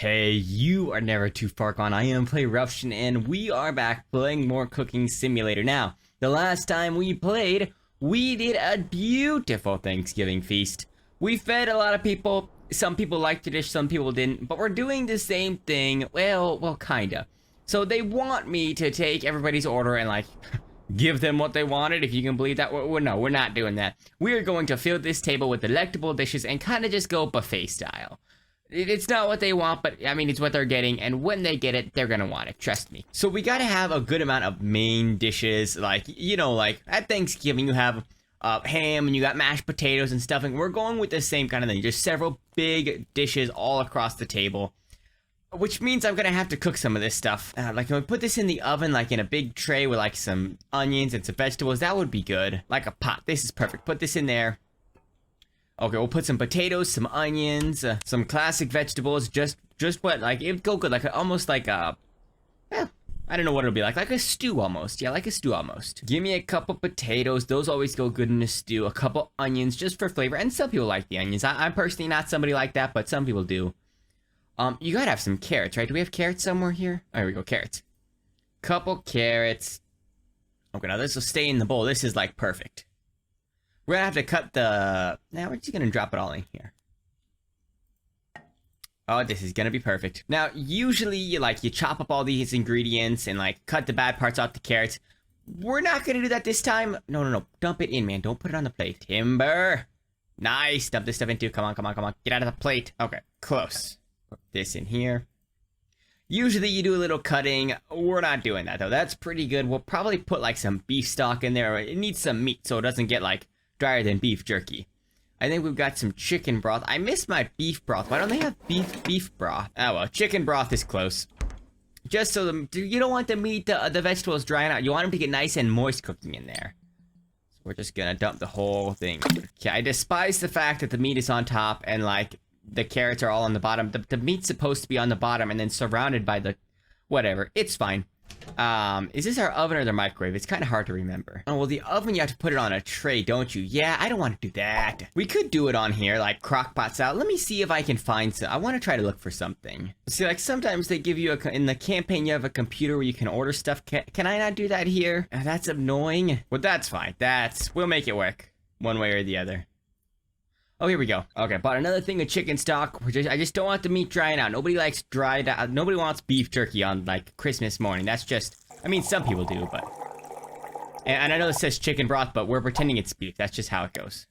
Hey, you are never too far gone. I am PlayRuftion, and we are back playing more Cooking Simulator. Now, the last time we played, we did a beautiful Thanksgiving feast. We fed a lot of people. Some people liked the dish, some people didn't. But we're doing the same thing. Well, kinda. So they want me to take everybody's order and, like, give them what they wanted, if you can believe that. No, we're not doing that. We are going to fill this table with delectable dishes and kind of just go buffet style. It's not what they want, but I mean, it's what they're getting, and when they get it, they're gonna want it, trust me. So we gotta have a good amount of main dishes, like, like at Thanksgiving you have ham and you got mashed potatoes and stuff, and we're going with the same kind of thing, just several big dishes all across the table. Which means I'm gonna have to cook some of this stuff. Like, if we put this in the oven, like in a big tray with like some onions and some vegetables, that would be good. Like a pot, this is perfect. Put this in there. Okay, we'll put some potatoes, some onions, some classic vegetables, just what, like, it would go good, like, almost like a, I don't know what it'll be like a stew almost, yeah, like a stew almost. Give me a couple potatoes, those always go good in a stew, a couple onions, just for flavor, and some people like the onions. I'm personally not somebody like that, but some people do. You gotta have some carrots, right? Do we have carrots somewhere here? Oh, here we go, carrots. Couple carrots. Okay, now this will stay in the bowl, this is, like, perfect. We're gonna have to cut the... Now we're just gonna drop it all in here. Oh, this is gonna be perfect. Now, usually, you chop up all these ingredients and, like, cut the bad parts off the carrots. We're not gonna do that this time. No. Dump it in, man. Don't put it on the plate. Timber! Nice! Dump this stuff into. Come on. Get out of the plate. Okay, close. Put this in here. Usually you do a little cutting. We're not doing that, though. That's pretty good. We'll probably put, like, some beef stock in there. It needs some meat so it doesn't get, like, drier than beef jerky. I think we've got some chicken broth. I missed my beef broth. Why don't they have beef broth? Oh well, chicken broth is close. Just so you don't want the meat, the vegetables drying out. You want them to get nice and moist cooking in there. So we're just gonna dump the whole thing. Okay, I despise the fact that the meat is on top and, like, the carrots are all on the bottom. The meat's supposed to be on the bottom and then surrounded by the... Whatever, it's fine. Is this our oven or the microwave? It's kind of hard to remember. Oh, well, the oven, you have to put it on a tray, don't you? Yeah, I don't want to do that. We could do it on here, like crock-pot style. Let me see if I can find some. I want to try to look for something. See, like, sometimes they give you in the campaign, you have a computer where you can order stuff. Can I not do that here? That's annoying. Well, that's fine. We'll make it work. One way or the other. Oh, here we go. Okay, bought another thing of chicken stock. I just don't want the meat drying out. Nobody likes dried out. Nobody wants beef jerky on, like, Christmas morning. That's just... I mean, some people do, but... And I know this says chicken broth, but we're pretending it's beef. That's just how it goes.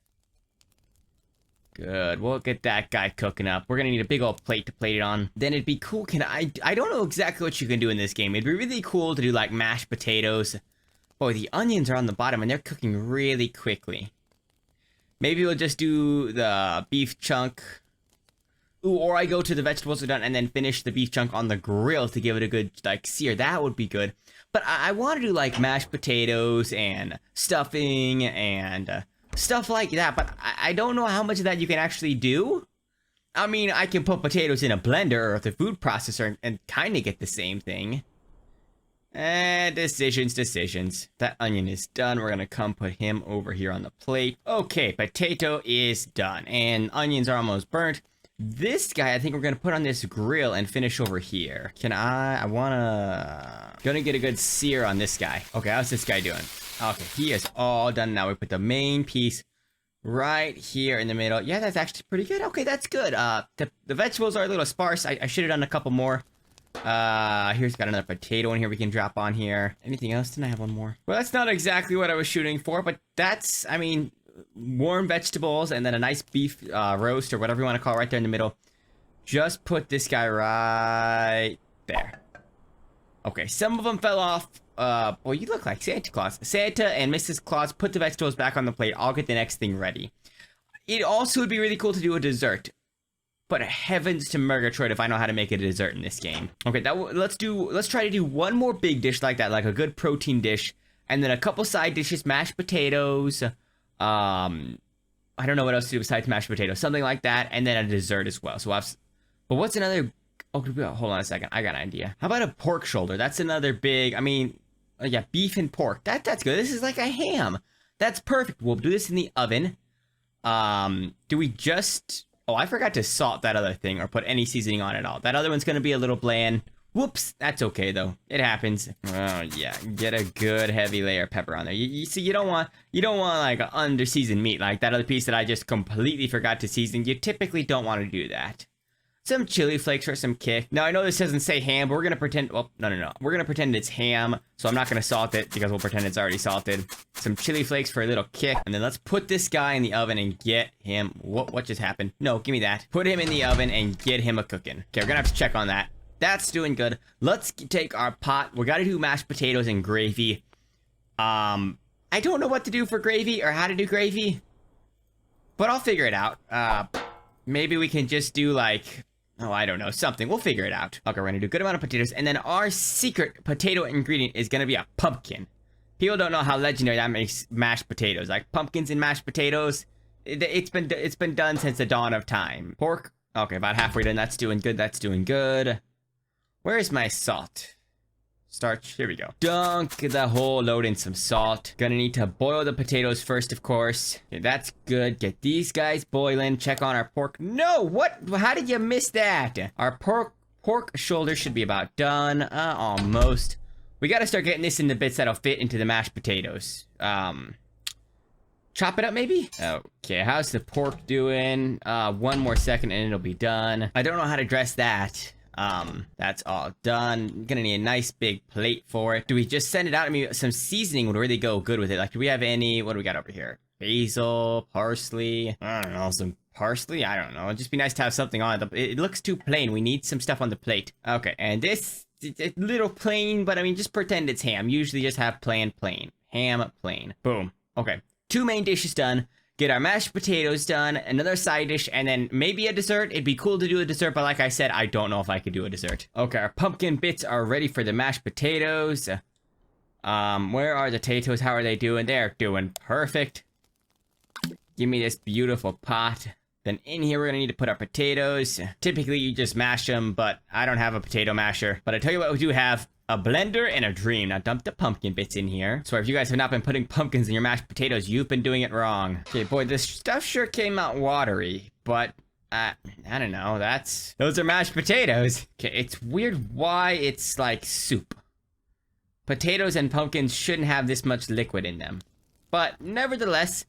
Good. We'll get that guy cooking up. We're gonna need a big old plate to plate it on. Then it'd be cool. I don't know exactly what you can do in this game. It'd be really cool to do, like, mashed potatoes. Boy, the onions are on the bottom, and they're cooking really quickly. Maybe we'll just do the beef chunk. Ooh, or I go to the vegetables are done and then finish the beef chunk on the grill to give it a good, like, sear. That would be good. But I want to do, like, mashed potatoes and stuffing and stuff like that. But I don't know how much of that you can actually do. I mean, I can put potatoes in a blender or the food processor and kind of get the same thing. Decisions. That onion is done. We're gonna come put him over here on the plate. Okay, potato is done. And onions are almost burnt. This guy, I think we're gonna put on this grill and finish over here. Gonna get a good sear on this guy. Okay, how's this guy doing? Okay, he is all done now. We put the main piece right here in the middle. Yeah, that's actually pretty good. Okay, that's good. The vegetables are a little sparse. I should have done a couple more. Here's got another potato in here we can drop on here. Anything else? Didn't I have one more? Well, that's not exactly what I was shooting for, but that's, I mean, warm vegetables and then a nice beef roast or whatever you want to call it right there in the middle. Just put this guy right there. Okay, some of them fell off. Well, you look like Santa Claus. Santa and Mrs. Claus put the vegetables back on the plate. I'll get the next thing ready. It also would be really cool to do a dessert. But heavens to Murgatroyd if I know how to make a dessert in this game. Okay, let's try to do one more big dish like that, like a good protein dish, and then a couple side dishes, mashed potatoes. I don't know what else to do besides mashed potatoes, something like that, and then a dessert as well. But what's another? Oh, hold on a second, I got an idea. How about a pork shoulder? That's another big. I mean, yeah, beef and pork. That's good. This is like a ham. That's perfect. We'll do this in the oven. Do we just? Oh, I forgot to salt that other thing or put any seasoning on at all. That other one's gonna be a little bland. Whoops, that's okay though. It happens. Oh yeah, get a good heavy layer of pepper on there. You see, you don't want like under seasoned meat like that other piece that I just completely forgot to season. You typically don't want to do that. Some chili flakes for some kick. Now I know this doesn't say ham, but we're gonna pretend. Well, no. We're gonna pretend it's ham, so I'm not gonna salt it because we'll pretend it's already salted. Some chili flakes for a little kick, and then let's put this guy in the oven and get him. What just happened? No, give me that. Put him in the oven and get him a cooking. Okay, we're gonna have to check on that. That's doing good. Let's take our pot. We gotta do mashed potatoes and gravy. I don't know what to do for gravy or how to do gravy, but I'll figure it out. Maybe we can just do like, oh, I don't know, something. We'll figure it out. Okay, we're gonna do a good amount of potatoes, and then our secret potato ingredient is gonna be a pumpkin. People don't know how legendary that makes mashed potatoes. Like pumpkins and mashed potatoes, it's been done since the dawn of time. Pork. Okay, about halfway done. That's doing good. That's doing good. Where's my salt? Starch. Here we go. Dunk the whole load in some salt. Gonna need to boil the potatoes first, of course. Okay, that's good. Get these guys boiling. Check on our pork. No, what? How did you miss that? Our pork shoulder should be about done. Almost. We gotta start getting this in the bits that'll fit into the mashed potatoes. Chop it up, maybe? Okay, how's the pork doing? One more second and it'll be done. I don't know how to dress that. That's all done. Gonna need a nice big plate for it. Do we just send it out? I mean, some seasoning would really go good with it. Like, do we have any, what do we got over here? Basil, parsley, I don't know, some parsley? I don't know. It'd just be nice to have something on it. It looks too plain. We need some stuff on the plate. Okay, and this, it's a little plain, but I mean, just pretend it's ham. Usually just have plain. Ham, plain. Boom. Okay, 2 main dishes done. Get our mashed potatoes done, another side dish, and then maybe a dessert. It'd be cool to do a dessert, but like I said, I don't know if I could do a dessert. Okay, our pumpkin bits are ready for the mashed potatoes. Where are the potatoes? How are they doing? They're doing perfect. Give me this beautiful pot. Then in here, we're gonna need to put our potatoes. Typically, you just mash them, but I don't have a potato masher. But I tell you what, we do have a blender and a dream. Now dump the pumpkin bits in here. So if you guys have not been putting pumpkins in your mashed potatoes, you've been doing it wrong. Okay, boy, this stuff sure came out watery, but I don't know. Those are mashed potatoes. Okay, it's weird why it's like soup. Potatoes and pumpkins shouldn't have this much liquid in them. But nevertheless,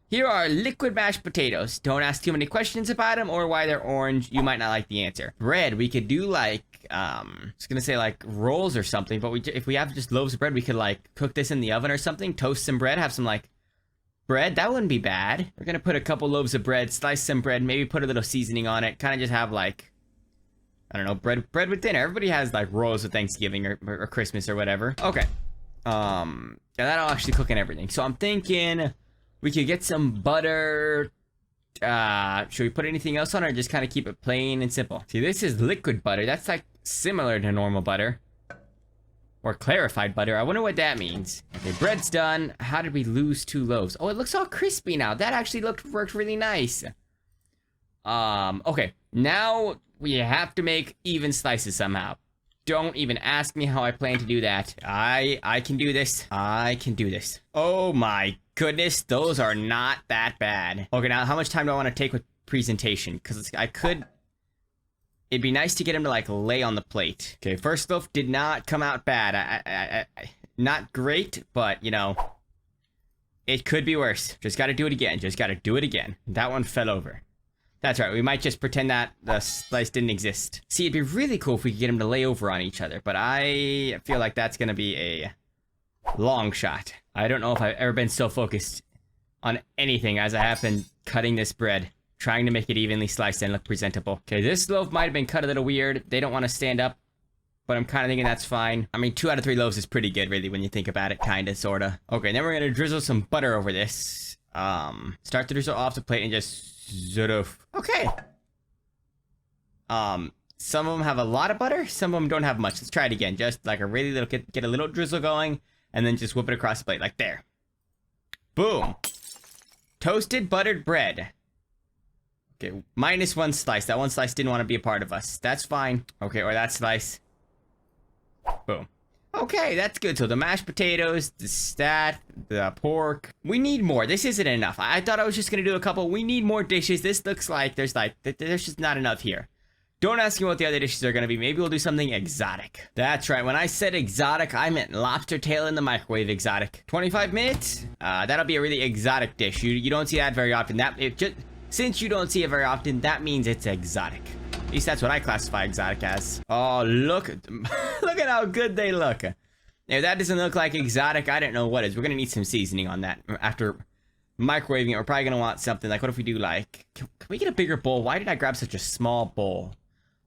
here are liquid mashed potatoes. Don't ask too many questions about them or why they're orange. You might not like the answer. Bread, we could do like, I was gonna say like rolls or something, but if we have just loaves of bread, we could like cook this in the oven or something. Toast some bread, have some like bread. That wouldn't be bad. We're gonna put a couple loaves of bread, slice some bread, maybe put a little seasoning on it. Kind of just have like, I don't know, bread with dinner. Everybody has like rolls with Thanksgiving or Christmas or whatever. Okay. Yeah, that'll actually cook in everything. So I'm thinking we could get some butter. Should we put anything else on or just kind of keep it plain and simple? See, this is liquid butter. That's like similar to normal butter. Or clarified butter. I wonder what that means. Okay, bread's done. How did we lose 2 loaves? Oh, it looks all crispy now. That actually worked really nice. Okay. Now we have to make even slices somehow. Don't even ask me how I plan to do that. I can do this. I can do this. Oh my goodness, those are not that bad. Okay, now how much time do I want to take with presentation? Because it'd be nice to get him to like lay on the plate. Okay, first loaf did not come out bad. Not great, but you know, it could be worse. Just gotta do it again. Just gotta do it again. That one fell over. That's right, we might just pretend that the slice didn't exist. See, it'd be really cool if we could get them to lay over on each other, but I feel like that's gonna be a long shot. I don't know if I've ever been so focused on anything as I have been cutting this bread, trying to make it evenly sliced and look presentable. Okay, this loaf might have been cut a little weird. They don't want to stand up, but I'm kind of thinking that's fine. I mean, 2 out of 3 loaves is pretty good, really, when you think about it, kind of, sort of. Okay, then we're gonna drizzle some butter over this. Start to drizzle off the plate and just sort of. Okay. Some of them have a lot of butter, some of them don't have much. Let's try it again. Just like a really little, get a little drizzle going, and then just whip it across the plate, like there. Boom. Toasted buttered bread. Okay, minus 1 slice. That 1 slice didn't want to be a part of us. That's fine. Okay, or that slice. Boom. Okay, that's good. So the mashed potatoes, the pork. We need more. This isn't enough. I thought I was just gonna do a couple. We need more dishes. This looks like there's just not enough here. Don't ask me what the other dishes are gonna be. Maybe we'll do something exotic. That's right. When I said exotic, I meant lobster tail in the microwave exotic. 25 minutes? That'll be a really exotic dish. You don't see that very often. Since you don't see it very often, that means it's exotic. At least that's what I classify exotic as. Oh, look. Look at how good they look. If that doesn't look like exotic, I don't know what is. We're going to need some seasoning on that. After microwaving it, we're probably going to want something like, what if we do like... Can we get a bigger bowl? Why did I grab such a small bowl?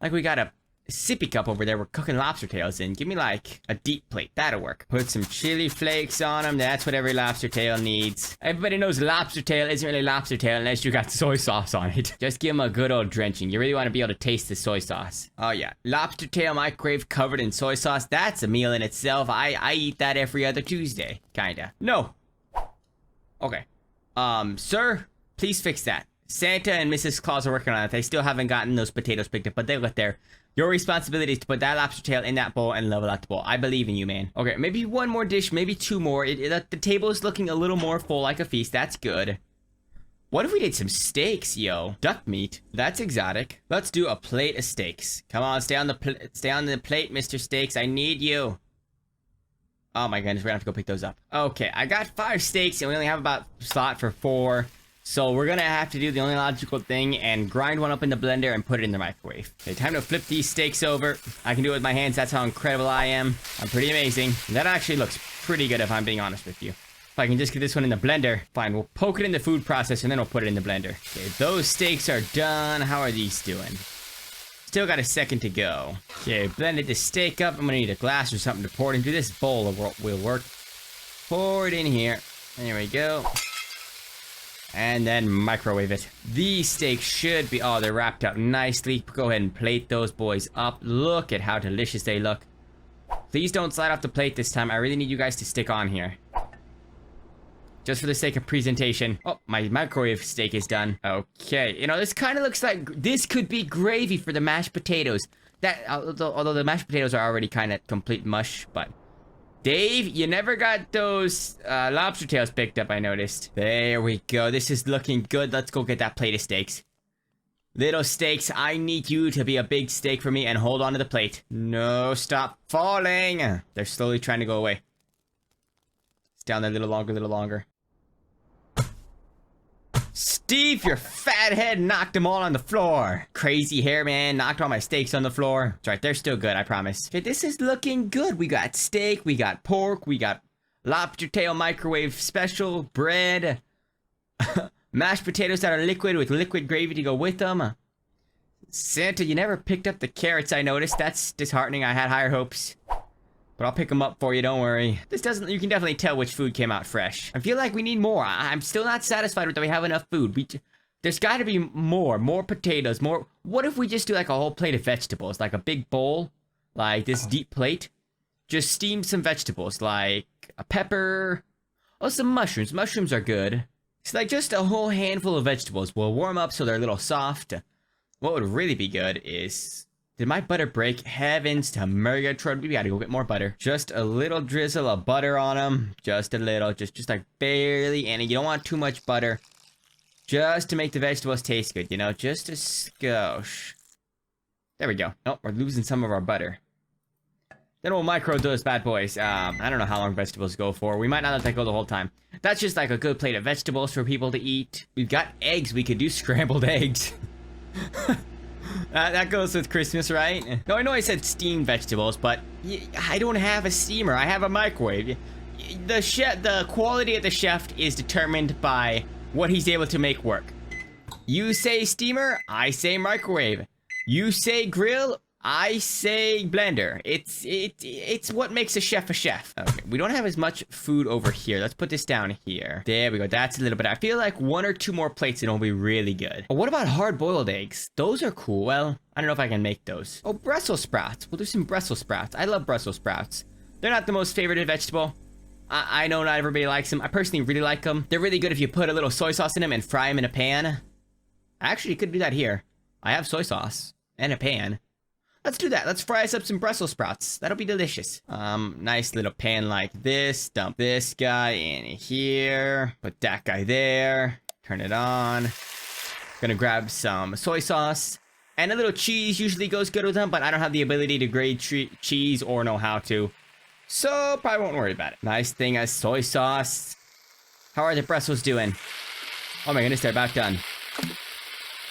Like we got a sippy cup over there we're cooking lobster tails in. Give me like a deep plate. That'll work. Put some chili flakes on them. That's what every lobster tail needs. Everybody knows lobster tail isn't really lobster tail unless you got soy sauce on it. Just give them a good old drenching. You really want to be able to taste the soy sauce. Oh yeah. Lobster tail microwave covered in soy sauce. That's a meal in itself. I eat that every other Tuesday. Kinda. No. Okay. Sir, please fix that. Santa and Mrs. Claus are working on it. They still haven't gotten those potatoes picked up, but they'll get there. Your responsibility is to put that lobster tail in that bowl and level out the bowl. I believe in you, man. Okay, maybe one more dish, maybe two more. The table is looking a little more full, like a feast. That's good. What if we did some steaks, yo? Duck meat. That's exotic. Let's do a plate of steaks. Come on, stay on the plate, Mr. Steaks. I need you. Oh my goodness, we're gonna have to go pick those up. Okay, I got 5 steaks and we only have about slot for 4. So we're gonna have to do the only logical thing and grind one up in the blender and put it in the microwave. Okay, time to flip these steaks over. I can do it with my hands. That's how incredible I am. I'm pretty amazing. That actually looks pretty good if I'm being honest with you. If I can just get this one in the blender, fine. We'll poke it in the food processor and then we'll put it in the blender. Okay, those steaks are done. How are these doing? Still got a second to go. Okay, blended the steak up. I'm gonna need a glass or something to pour it into. This bowl will work. Pour it in here. There we go. And then microwave it. These steaks should be... Oh, they're wrapped up nicely. Go ahead and plate those boys up. Look at how delicious they look. Please don't slide off the plate this time. I really need you guys to stick on here. Just for the sake of presentation. Oh, my microwave steak is done. Okay. You know, this kind of looks like... This could be gravy for the mashed potatoes. Although the mashed potatoes are already kind of complete mush, but... Dave, you never got those lobster tails picked up, I noticed. There we go. This is looking good. Let's go get that plate of steaks. Little steaks, I need you to be a big steak for me and hold on to the plate. No, stop falling. They're slowly trying to go away. It's down there a little longer. Steve, your fat head knocked them all on the floor. Crazy hair man knocked all my steaks on the floor. That's right, they're still good, I promise. Okay, this is looking good. We got steak, we got pork, we got lobster tail microwave special, bread, mashed potatoes that are liquid with liquid gravy to go with them. Santa, you never picked up the carrots, I noticed. That's disheartening. I had higher hopes. But I'll pick them up for you, don't worry. You can definitely tell which food came out fresh. I feel like we need more. I'm still not satisfied with that we have enough food. There's gotta be more potatoes, more. What if we just do like a whole plate of vegetables? Like a big bowl, like this deep plate. Just steam some vegetables, like a pepper. Oh, some mushrooms. Mushrooms are good. It's like just a whole handful of vegetables. We'll warm up so they're a little soft. What would really be good is... Did my butter break? Heavens to Murgatroyd. We gotta go get more butter. Just a little drizzle of butter on them. Just a little. Just like barely any. You don't want too much butter. Just to make the vegetables taste good, you know? Just a skosh. There we go. Oh, we're losing some of our butter. Then we'll micro those bad boys. I don't know how long vegetables go for. We might not let that go the whole time. That's just like a good plate of vegetables for people to eat. We've got eggs. We could do scrambled eggs. That goes with Christmas, right? No, I know I said steamed vegetables, but I don't have a steamer. I have a microwave. The quality of the chef is determined by what he's able to make work. You say steamer, I say microwave. You say grill, I say blender. It's what makes a chef a chef. Okay, we don't have as much food over here. Let's put this down here. There we go. That's a little bit. I feel like 1 or 2 more plates and it'll be really good. Oh, what about hard-boiled eggs? Those are cool. Well, I don't know if I can make those. Oh, Brussels sprouts. We'll do some Brussels sprouts. I love Brussels sprouts. They're not the most favorited vegetable. I know not everybody likes them. I personally really like them. They're really good if you put a little soy sauce in them and fry them in a pan. Actually, you could do that here. I have soy sauce and a pan. Let's do that. Let's fry us up some Brussels sprouts. That'll be delicious. Nice little pan like this. Dump this guy in here. Put that guy there. Turn it on. Gonna grab some soy sauce. And a little cheese usually goes good with them, but I don't have the ability to grade cheese or know how to. So, probably won't worry about it. Nice thing as soy sauce. How are the Brussels doing? Oh my goodness, they're about done.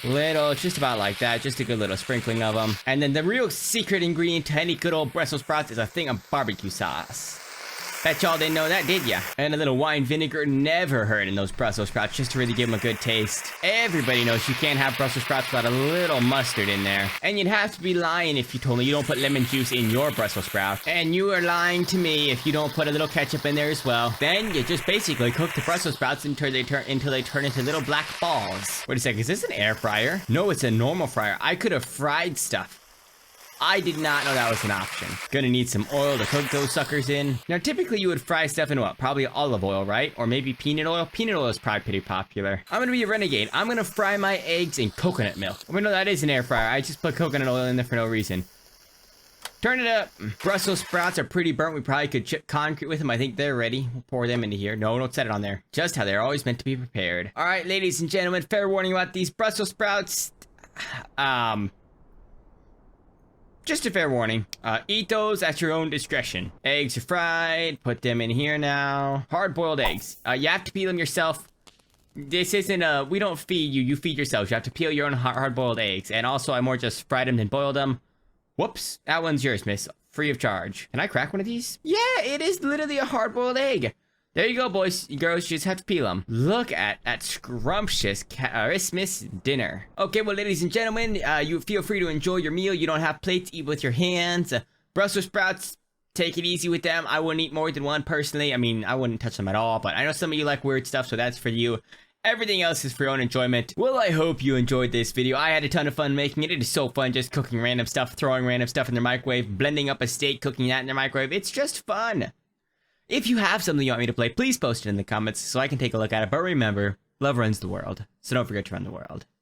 Little, just about like that. Just a good little sprinkling of them. And then the real secret ingredient to any good old Brussels sprouts is a thing of barbecue sauce. Bet y'all didn't know that, did ya? And a little wine vinegar never hurt in those Brussels sprouts, just to really give them a good taste. Everybody knows you can't have Brussels sprouts without a little mustard in there. And you'd have to be lying if you told me you don't put lemon juice in your Brussels sprout. And you are lying to me if you don't put a little ketchup in there as well. Then you just basically cook the Brussels sprouts until they turn into little black balls. Wait a sec, is this an air fryer? No, it's a normal fryer. I could have fried stuff. I did not know that was an option. Gonna need some oil to cook those suckers in. Now, typically you would fry stuff in what? Probably olive oil, right? Or maybe peanut oil? Peanut oil is probably pretty popular. I'm gonna be a renegade. I'm gonna fry my eggs in coconut milk. Oh, no, that is an air fryer. I just put coconut oil in there for no reason. Turn it up. Brussels sprouts are pretty burnt. We probably could chip concrete with them. I think they're ready. We'll pour them into here. No, don't set it on there. Just how they're always meant to be prepared. All right, ladies and gentlemen, fair warning about these Brussels sprouts. Just a fair warning. Eat those at your own discretion. Eggs are fried. Put them in here now. Hard-boiled eggs. You have to peel them yourself. This isn't we don't feed you. You feed yourselves. You have to peel your own hard-boiled eggs. And also, I more just fried them than boiled them. Whoops. That one's yours, miss. Free of charge. Can I crack one of these? Yeah, it is literally a hard-boiled egg. There you go, boys and girls. You just have to peel them. Look at that scrumptious Christmas dinner. Okay, well, ladies and gentlemen, you feel free to enjoy your meal. You don't have plates. Eat with your hands. Brussels sprouts, take it easy with them. I wouldn't eat more than one, personally. I mean, I wouldn't touch them at all. But I know some of you like weird stuff, so that's for you. Everything else is for your own enjoyment. Well, I hope you enjoyed this video. I had a ton of fun making it. It is so fun just cooking random stuff, throwing random stuff in the microwave, blending up a steak, cooking that in the microwave. It's just fun. If you have something you want me to play, please post it in the comments so I can take a look at it. But remember, love runs the world, so don't forget to run the world.